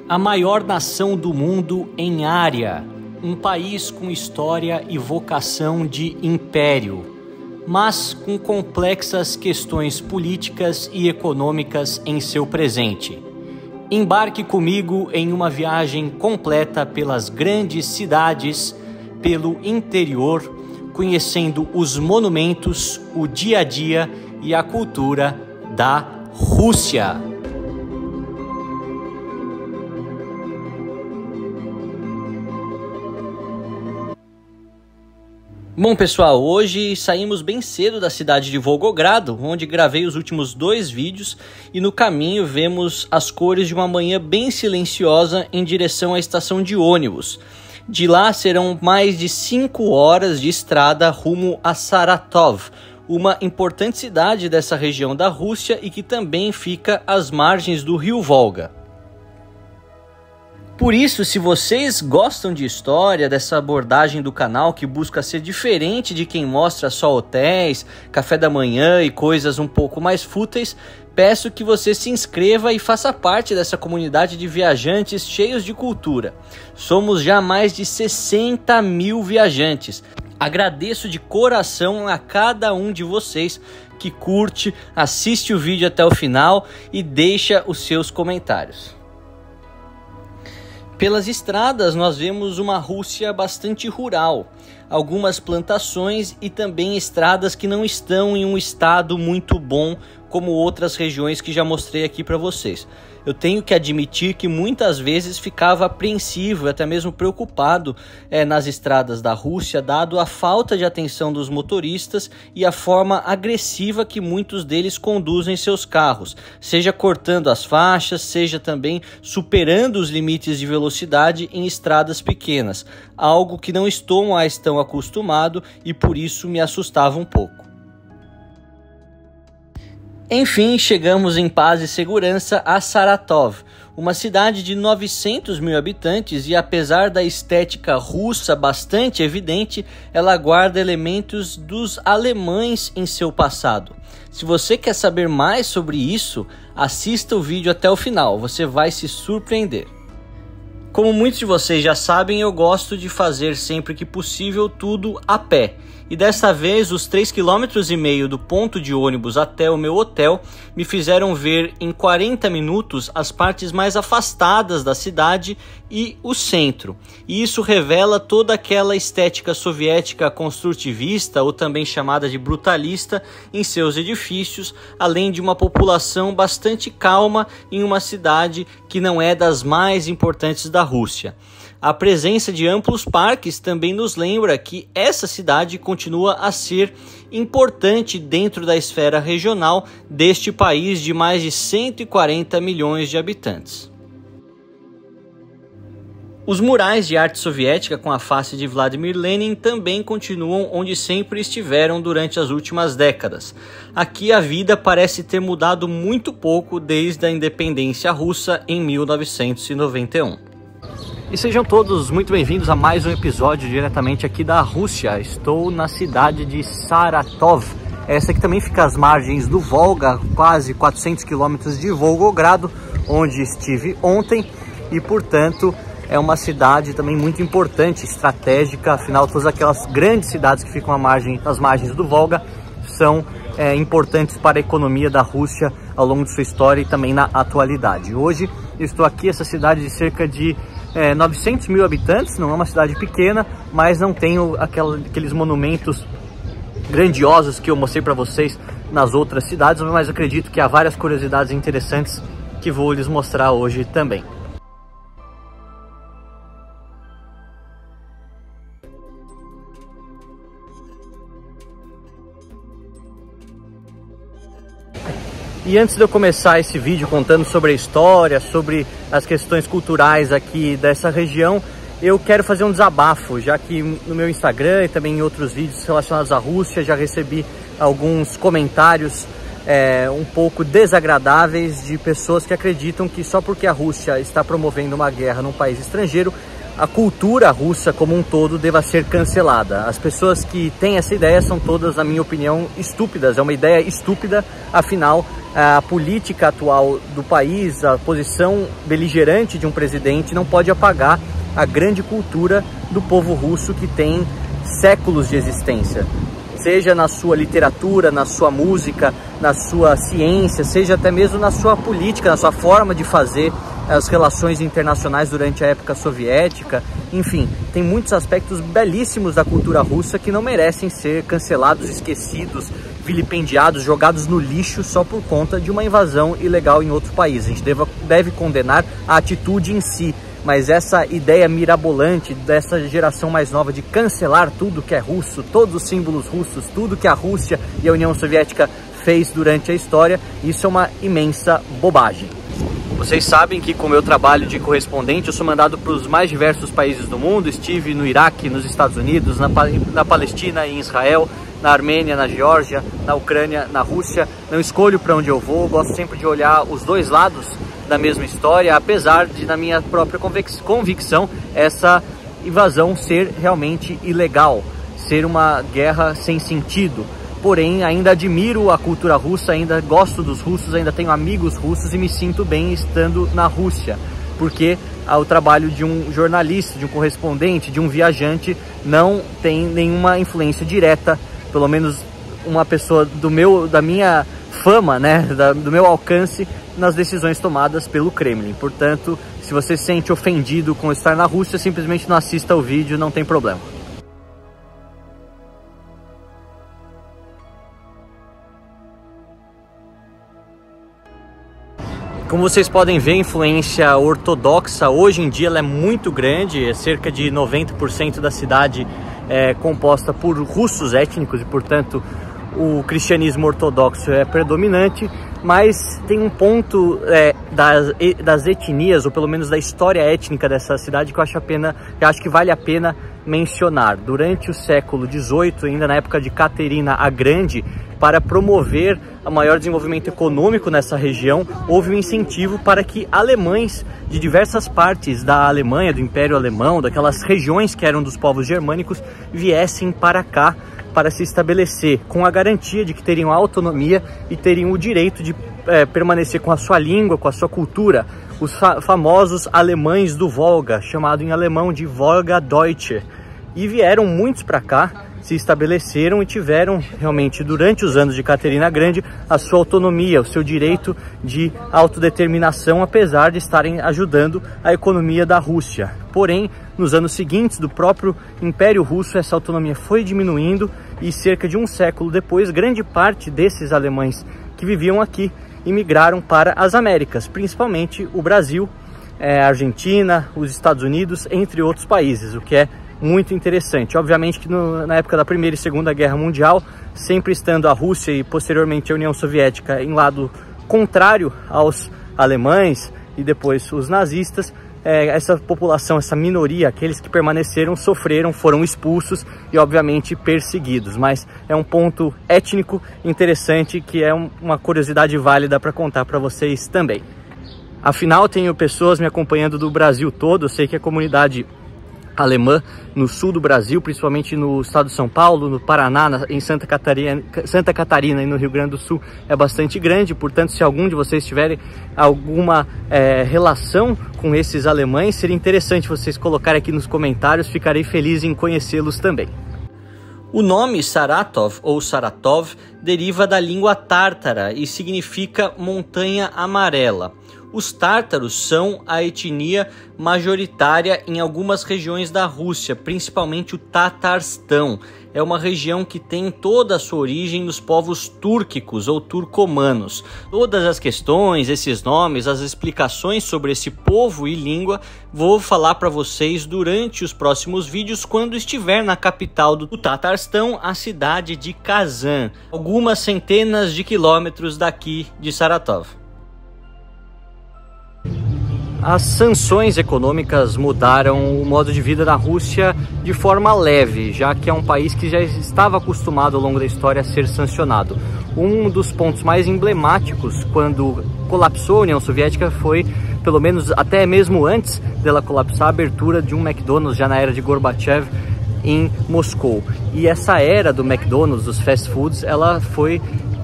A maior nação do mundo em área, um país com história e vocação de império, mas com complexas questões políticas e econômicas em seu presente. Embarque comigo em uma viagem completa pelas grandes cidades, pelo interior, conhecendo os monumentos, o dia a dia e a cultura da Rússia. Bom pessoal, hoje saímos bem cedo da cidade de Volgogrado, onde gravei os últimos 2 vídeos, e no caminho vemos as cores de uma manhã bem silenciosa em direção à estação de ônibus. De lá serão mais de 5 horas de estrada rumo a Saratov, uma importante cidade dessa região da Rússia e que também fica às margens do rio Volga. Por isso, se vocês gostam de história, dessa abordagem do canal que busca ser diferente de quem mostra só hotéis, café da manhã e coisas um pouco mais fúteis, peço que você se inscreva e faça parte dessa comunidade de viajantes cheios de cultura. Somos já mais de 60 mil viajantes. Agradeço de coração a cada um de vocês que curte, assiste o vídeo até o final e deixa os seus comentários. Pelas estradas nós vemos uma Rússia bastante rural, algumas plantações e também estradas que não estão em um estado muito bom como outras regiões que já mostrei aqui para vocês. Eu tenho que admitir que muitas vezes ficava apreensivo e até mesmo preocupado nas estradas da Rússia, dado a falta de atenção dos motoristas e a forma agressiva que muitos deles conduzem seus carros, seja cortando as faixas, seja também superando os limites de velocidade em estradas pequenas, algo que não estou mais tão acostumado e por isso me assustava um pouco. Enfim, chegamos em paz e segurança a Saratov, uma cidade de 900 mil habitantes e apesar da estética russa bastante evidente, ela guarda elementos dos alemães em seu passado. Se você quer saber mais sobre isso, assista o vídeo até o final, você vai se surpreender. Como muitos de vocês já sabem, eu gosto de fazer sempre que possível tudo a pé. E desta vez os 3,5 km do ponto de ônibus até o meu hotel me fizeram ver em 40 minutos as partes mais afastadas da cidade e o centro. E isso revela toda aquela estética soviética construtivista, ou também chamada de brutalista, em seus edifícios, além de uma população bastante calma em uma cidade que não é das mais importantes da Rússia. A presença de amplos parques também nos lembra que essa cidade continua a ser importante dentro da esfera regional deste país de mais de 140 milhões de habitantes. Os murais de arte soviética com a face de Vladimir Lenin também continuam onde sempre estiveram durante as últimas décadas. Aqui a vida parece ter mudado muito pouco desde a independência russa em 1991. E sejam todos muito bem-vindos a mais um episódio diretamente aqui da Rússia. Estou na cidade de Saratov, essa que também fica às margens do Volga, quase 400 quilômetros de Volgogrado, onde estive ontem, e portanto é uma cidade também muito importante, estratégica, afinal todas aquelas grandes cidades que ficam às margens do Volga são importantes para a economia da Rússia ao longo de sua história e também na atualidade. Hoje eu estou aqui, essa cidade de cerca de 900 mil habitantes, não é uma cidade pequena, mas não tem aqueles monumentos grandiosos que eu mostrei para vocês nas outras cidades, mas acredito que há várias curiosidades interessantes que vou lhes mostrar hoje também. E antes de eu começar esse vídeo contando sobre a história, sobre as questões culturais aqui dessa região, eu quero fazer um desabafo, já que no meu Instagram e também em outros vídeos relacionados à Rússia já recebi alguns comentários um pouco desagradáveis de pessoas que acreditam que só porque a Rússia está promovendo uma guerra num país estrangeiro, a cultura russa como um todo deva ser cancelada. As pessoas que têm essa ideia são todas, na minha opinião, estúpidas. É uma ideia estúpida, afinal, a política atual do país, a posição beligerante de um presidente não pode apagar a grande cultura do povo russo que tem séculos de existência. Seja na sua literatura, na sua música, na sua ciência, seja até mesmo na sua política, na sua forma de fazer as relações internacionais durante a época soviética. Enfim, tem muitos aspectos belíssimos da cultura russa que não merecem ser cancelados, esquecidos, vilipendiados, jogados no lixo só por conta de uma invasão ilegal em outro país. A gente deve condenar a atitude em si, mas essa ideia mirabolante dessa geração mais nova de cancelar tudo que é russo, todos os símbolos russos, tudo que a Rússia e a União Soviética fez durante a história, isso é uma imensa bobagem. Vocês sabem que com o meu trabalho de correspondente eu sou mandado para os mais diversos países do mundo. Estive no Iraque, nos Estados Unidos, na Palestina e em Israel, na Armênia, na Geórgia, na Ucrânia, na Rússia. Não escolho para onde eu vou, gosto sempre de olhar os dois lados da mesma história, apesar de, na minha própria convicção, essa invasão ser realmente ilegal, ser uma guerra sem sentido. Porém, ainda admiro a cultura russa, ainda gosto dos russos, ainda tenho amigos russos e me sinto bem estando na Rússia, porque o trabalho de um jornalista, de um correspondente, de um viajante não tem nenhuma influência direta, pelo menos uma pessoa da minha fama, né, do meu alcance, nas decisões tomadas pelo Kremlin. Portanto, se você se sente ofendido com estar na Rússia, simplesmente não assista o vídeo, não tem problema. Como vocês podem ver, a influência ortodoxa hoje em dia ela é muito grande, cerca de 90% da cidade é composta por russos étnicos e, portanto, o cristianismo ortodoxo é predominante, mas tem um ponto das etnias, ou pelo menos da história étnica dessa cidade, que eu acho que vale a pena mencionar. Durante o século XVIII, ainda na época de Caterina a Grande, para promover o maior desenvolvimento econômico nessa região, houve um incentivo para que alemães de diversas partes da Alemanha, do Império Alemão, daquelas regiões que eram dos povos germânicos, viessem para cá para se estabelecer, com a garantia de que teriam autonomia e teriam o direito de permanecer com a sua língua, com a sua cultura, os famosos alemães do Volga, chamado em alemão de Volga-Deutsche. E vieram muitos para cá, se estabeleceram e tiveram realmente durante os anos de Caterina Grande a sua autonomia, o seu direito de autodeterminação, apesar de estarem ajudando a economia da Rússia. Porém, nos anos seguintes do próprio Império Russo, essa autonomia foi diminuindo e cerca de um século depois, grande parte desses alemães que viviam aqui imigraram para as Américas, principalmente o Brasil, a Argentina, os Estados Unidos, entre outros países, o que é muito interessante. Obviamente que na época da Primeira e Segunda Guerra Mundial, sempre estando a Rússia e posteriormente a União Soviética em lado contrário aos alemães e depois os nazistas, essa população, essa minoria, aqueles que permaneceram, sofreram, foram expulsos e obviamente perseguidos. Mas é um ponto étnico interessante que é uma curiosidade válida para contar para vocês também. Afinal, tenho pessoas me acompanhando do Brasil todo. Eu sei que a comunidade alemã no sul do Brasil, principalmente no estado de São Paulo, no Paraná, em Santa Catarina e no Rio Grande do Sul é bastante grande. Portanto, se algum de vocês tiverem alguma relação com esses alemães, seria interessante vocês colocarem aqui nos comentários, ficarei feliz em conhecê-los também. O nome Saratov ou Saratov deriva da língua tártara e significa montanha amarela. Os tártaros são a etnia majoritária em algumas regiões da Rússia, principalmente o Tatarstão. É uma região que tem toda a sua origem nos povos túrquicos ou turcomanos. Todas as questões, esses nomes, as explicações sobre esse povo e língua, vou falar para vocês durante os próximos vídeos quando estiver na capital do Tatarstão, a cidade de Kazan, algumas centenas de quilômetros daqui de Saratov. As sanções econômicas mudaram o modo de vida da Rússia de forma leve, já que é um país que já estava acostumado ao longo da história a ser sancionado. Um dos pontos mais emblemáticos quando colapsou a União Soviética foi pelo menos até mesmo antes dela colapsar, a abertura de um McDonald's já na era de Gorbachev em Moscou. E essa era do McDonald's, dos fast foods, ela foi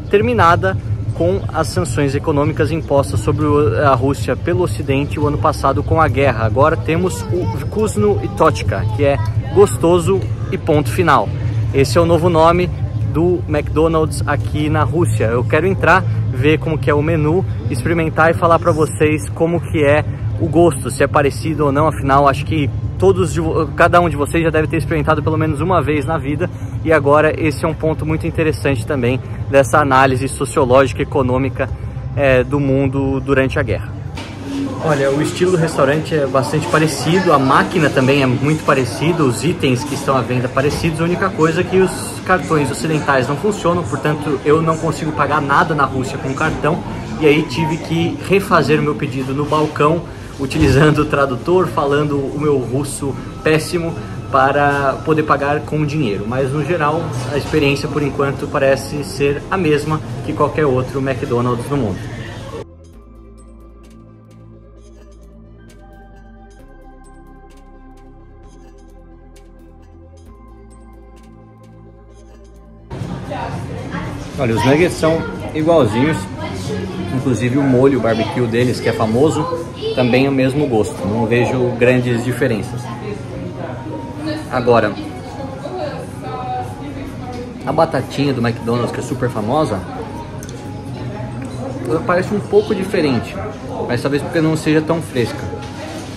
terminada com as sanções econômicas impostas sobre a Rússia pelo Ocidente o ano passado com a guerra. Agora temos o Vkusno i Tochka, que é gostoso e ponto final. Esse é o novo nome do McDonald's aqui na Rússia. Eu quero entrar, ver como que é o menu, experimentar e falar para vocês como que é o gosto, se é parecido ou não. Afinal, acho que cada um de vocês já deve ter experimentado pelo menos uma vez na vida, e agora esse é um ponto muito interessante também dessa análise sociológica e econômica do mundo durante a guerra. Olha, o estilo do restaurante é bastante parecido, a máquina também é muito parecida, os itens que estão à venda parecidos. A única coisa é que os cartões ocidentais não funcionam, portanto eu não consigo pagar nada na Rússia com cartão, e aí tive que refazer o meu pedido no balcão, utilizando o tradutor, falando o meu russo péssimo para poder pagar com dinheiro. Mas no geral a experiência por enquanto parece ser a mesma que qualquer outro McDonald's no mundo. Olha, os nuggets são igualzinhos, inclusive o molho barbecue deles, que é famoso, também é o mesmo gosto, não vejo grandes diferenças. Agora, a batatinha do McDonald's, que é super famosa, ela parece um pouco diferente, mas talvez porque não seja tão fresca,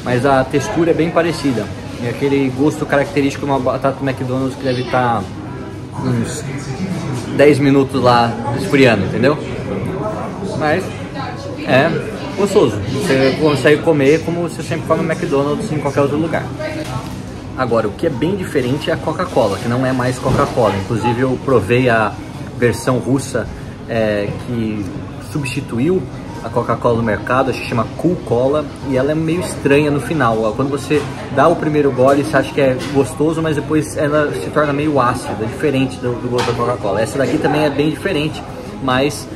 mas a textura é bem parecida, é aquele gosto característico de uma batata do McDonald's que deve estar uns 10 minutos lá esfriando, entendeu? Mas é gostoso, você consegue comer como você sempre come no McDonald's em qualquer outro lugar. Agora, o que é bem diferente é a Coca-Cola, que não é mais Coca-Cola. Inclusive eu provei a versão russa que substituiu a Coca-Cola no mercado, acho que chama Cool Cola, e ela é meio estranha no final. Quando você dá o primeiro gole, você acha que é gostoso, mas depois ela se torna meio ácida, diferente do gosto da Coca-Cola. Essa daqui também é bem diferente, mas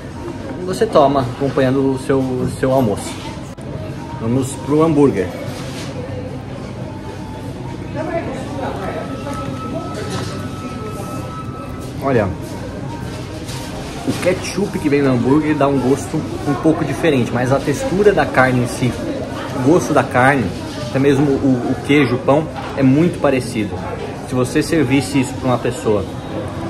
você toma acompanhando o seu almoço. Vamos pro hambúrguer. Olha, o ketchup que vem no hambúrguer dá um gosto um pouco diferente, mas a textura da carne em si, o gosto da carne, até mesmo o queijo, o pão, é muito parecido. Se você servisse isso para uma pessoa,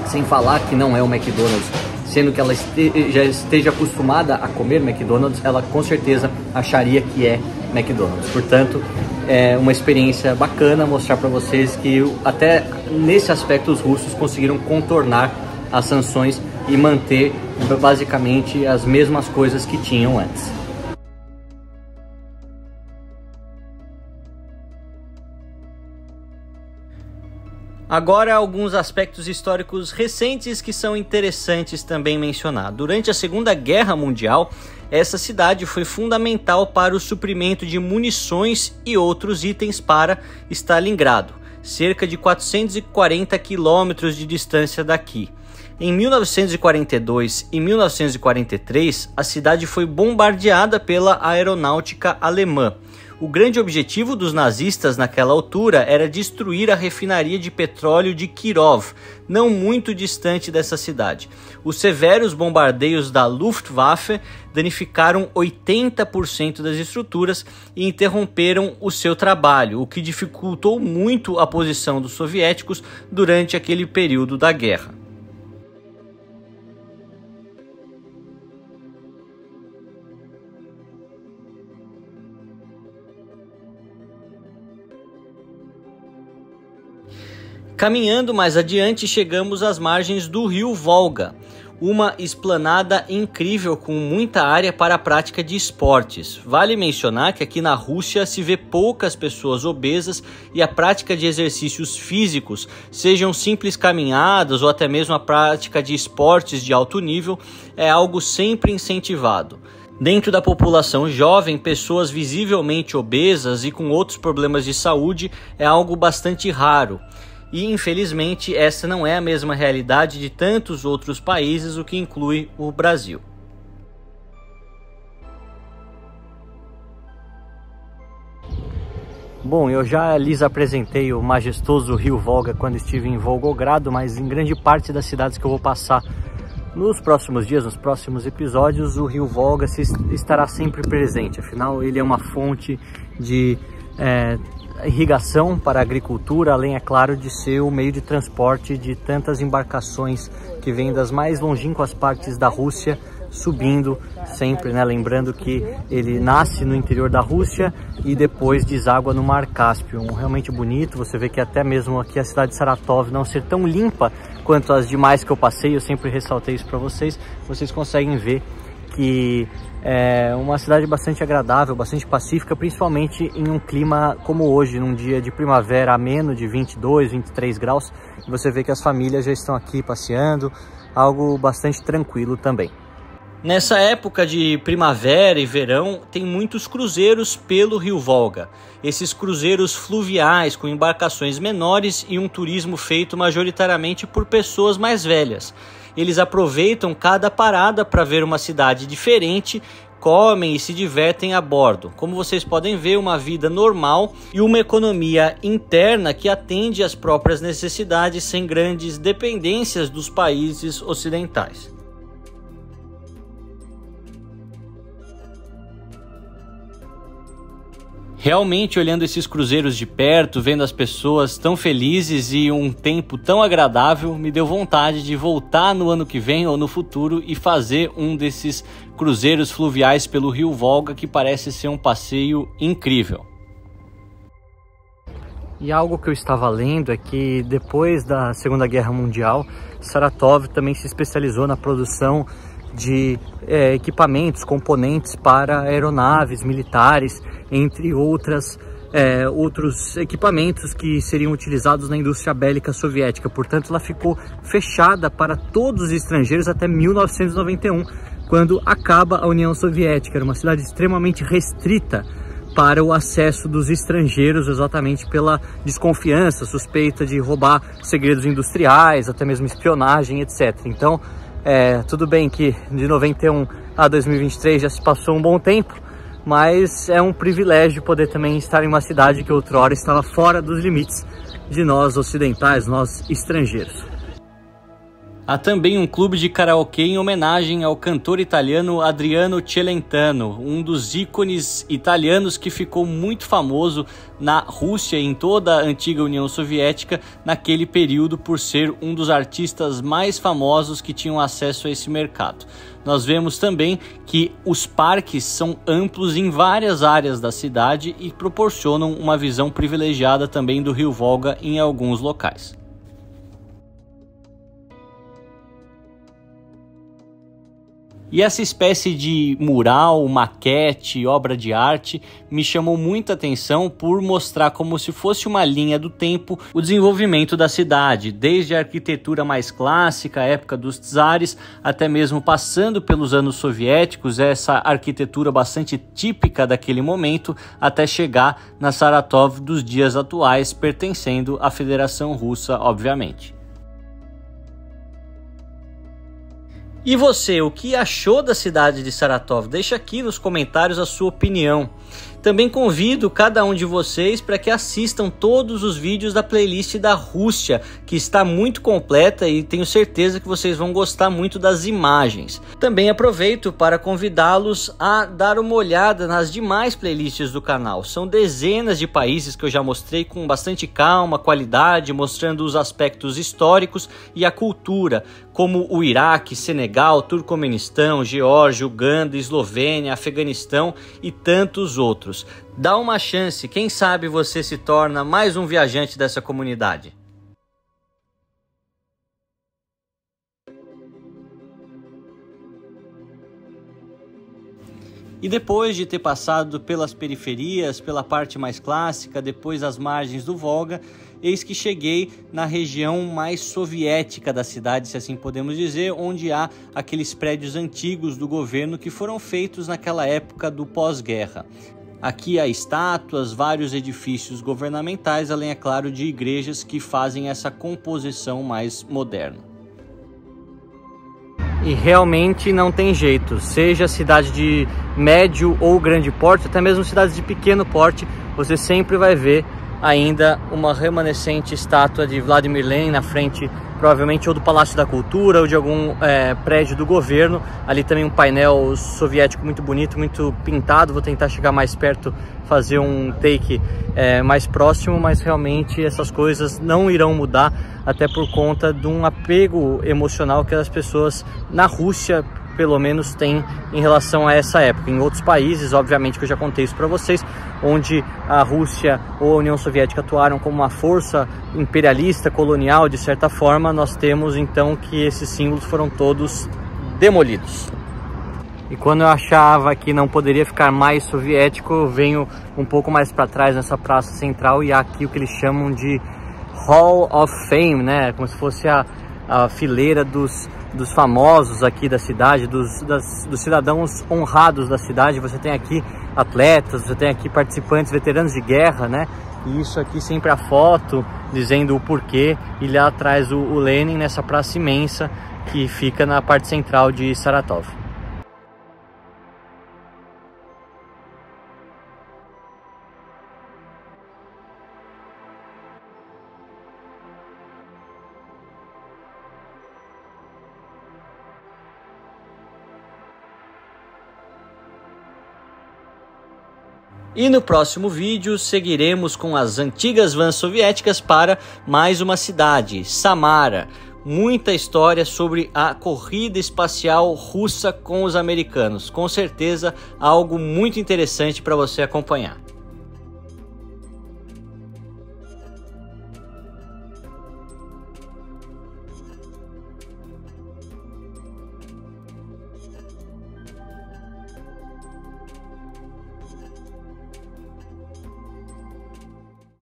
sem falar que não é o McDonald's, sendo que ela já esteja acostumada a comer McDonald's, ela com certeza acharia que é McDonald's. Portanto, é uma experiência bacana mostrar para vocês que até nesse aspecto os russos conseguiram contornar as sanções e manter basicamente as mesmas coisas que tinham antes. Agora, alguns aspectos históricos recentes que são interessantes também mencionar. Durante a Segunda Guerra Mundial, essa cidade foi fundamental para o suprimento de munições e outros itens para Stalingrado, cerca de 440 quilômetros de distância daqui. Em 1942 e 1943, a cidade foi bombardeada pela aeronáutica alemã. O grande objetivo dos nazistas naquela altura era destruir a refinaria de petróleo de Kirov, não muito distante dessa cidade. Os severos bombardeios da Luftwaffe danificaram 80% das estruturas e interromperam o seu trabalho, o que dificultou muito a posição dos soviéticos durante aquele período da guerra. Caminhando mais adiante, chegamos às margens do rio Volga, uma esplanada incrível com muita área para a prática de esportes. Vale mencionar que aqui na Rússia se vê poucas pessoas obesas e a prática de exercícios físicos, sejam simples caminhadas ou até mesmo a prática de esportes de alto nível, é algo sempre incentivado. Dentro da população jovem, pessoas visivelmente obesas e com outros problemas de saúde é algo bastante raro. E infelizmente essa não é a mesma realidade de tantos outros países, o que inclui o Brasil. Bom, eu já lhes apresentei o majestoso rio Volga quando estive em Volgogrado, mas em grande parte das cidades que eu vou passar nos próximos dias, nos próximos episódios, o rio Volga estará sempre presente. Afinal, ele é uma fonte de irrigação para a agricultura, além, é claro, de ser o meio de transporte de tantas embarcações que vêm das mais longínquas partes da Rússia, subindo sempre, né? Lembrando que ele nasce no interior da Rússia e depois deságua no Mar Cáspio. Realmente bonito. Você vê que até mesmo aqui a cidade de Saratov não ser tão limpa quanto as demais que eu passei, eu sempre ressaltei isso para vocês. Vocês conseguem ver que é uma cidade bastante agradável, bastante pacífica, principalmente em um clima como hoje, num dia de primavera ameno de 22, 23 graus. Você vê que as famílias já estão aqui passeando, algo bastante tranquilo também. Nessa época de primavera e verão, tem muitos cruzeiros pelo rio Volga. Esses cruzeiros fluviais com embarcações menores e um turismo feito majoritariamente por pessoas mais velhas. Eles aproveitam cada parada para ver uma cidade diferente, comem e se divertem a bordo. Como vocês podem ver, uma vida normal e uma economia interna que atende às próprias necessidades sem grandes dependências dos países ocidentais. Realmente, olhando esses cruzeiros de perto, vendo as pessoas tão felizes e um tempo tão agradável, me deu vontade de voltar no ano que vem ou no futuro e fazer um desses cruzeiros fluviais pelo rio Volga, que parece ser um passeio incrível. E algo que eu estava lendo é que depois da Segunda Guerra Mundial, Saratov também se especializou na produção de equipamentos, componentes para aeronaves militares, entre outros equipamentos que seriam utilizados na indústria bélica soviética. Portanto, ela ficou fechada para todos os estrangeiros até 1991, quando acaba a União Soviética. Era uma cidade extremamente restrita para o acesso dos estrangeiros, exatamente pela desconfiança, suspeita de roubar segredos industriais, até mesmo espionagem, etc. Então, tudo bem que de 91 a 2023 já se passou um bom tempo, mas é um privilégio poder também estar em uma cidade que outrora estava fora dos limites de nós ocidentais, nós estrangeiros. Há também um clube de karaokê em homenagem ao cantor italiano Adriano Celentano, um dos ícones italianos que ficou muito famoso na Rússia e em toda a antiga União Soviética naquele período por ser um dos artistas mais famosos que tinham acesso a esse mercado. Nós vemos também que os parques são amplos em várias áreas da cidade e proporcionam uma visão privilegiada também do rio Volga em alguns locais. E essa espécie de mural, maquete, obra de arte me chamou muita atenção por mostrar como se fosse uma linha do tempo o desenvolvimento da cidade, desde a arquitetura mais clássica, a época dos czares, até mesmo passando pelos anos soviéticos, essa arquitetura bastante típica daquele momento, até chegar na Saratov dos dias atuais, pertencendo à Federação Russa, obviamente. E você, o que achou da cidade de Saratov? Deixa aqui nos comentários a sua opinião. Também convido cada um de vocês para que assistam todos os vídeos da playlist da Rússia, que está muito completa e tenho certeza que vocês vão gostar muito das imagens. Também aproveito para convidá-los a dar uma olhada nas demais playlists do canal. São dezenas de países que eu já mostrei com bastante calma, qualidade, mostrando os aspectos históricos e a cultura, como o Iraque, Senegal, Turcomenistão, Geórgia, Uganda, Eslovênia, Afeganistão e tantos outros. Dá uma chance, quem sabe você se torna mais um viajante dessa comunidade. E depois de ter passado pelas periferias, pela parte mais clássica, depois as margens do Volga, eis que cheguei na região mais soviética da cidade, se assim podemos dizer, onde há aqueles prédios antigos do governo que foram feitos naquela época do pós-guerra. Aqui há estátuas, vários edifícios governamentais, além, é claro, de igrejas que fazem essa composição mais moderna. E realmente não tem jeito, seja cidade de médio ou grande porte, até mesmo cidades de pequeno porte, você sempre vai ver ainda uma remanescente estátua de Vladimir Lenin na frente, provavelmente ou do Palácio da Cultura ou de algum prédio do governo. Ali também um painel soviético muito bonito, muito pintado. Vou tentar chegar mais perto, fazer um take mais próximo, mas realmente essas coisas não irão mudar, até por conta de um apego emocional que as pessoas na Rússia pelo menos tem em relação a essa época. Em outros países, obviamente, que eu já contei isso para vocês, onde a Rússia ou a União Soviética atuaram como uma força imperialista, colonial, de certa forma, nós temos então que esses símbolos foram todos demolidos. E quando eu achava que não poderia ficar mais soviético, eu venho um pouco mais para trás nessa praça central e há aqui o que eles chamam de Hall of Fame, né? Como se fosse a fileira dos famosos aqui da cidade, dos cidadãos honrados da cidade. Você tem aqui atletas, você tem aqui participantes, veteranos de guerra, né? E isso aqui sempre a foto dizendo o porquê, e lá atrás o Lenin nessa praça imensa que fica na parte central de Saratov. E no próximo vídeo seguiremos com as antigas vans soviéticas para mais uma cidade, Samara. Muita história sobre a corrida espacial russa com os americanos. Com certeza algo muito interessante para você acompanhar.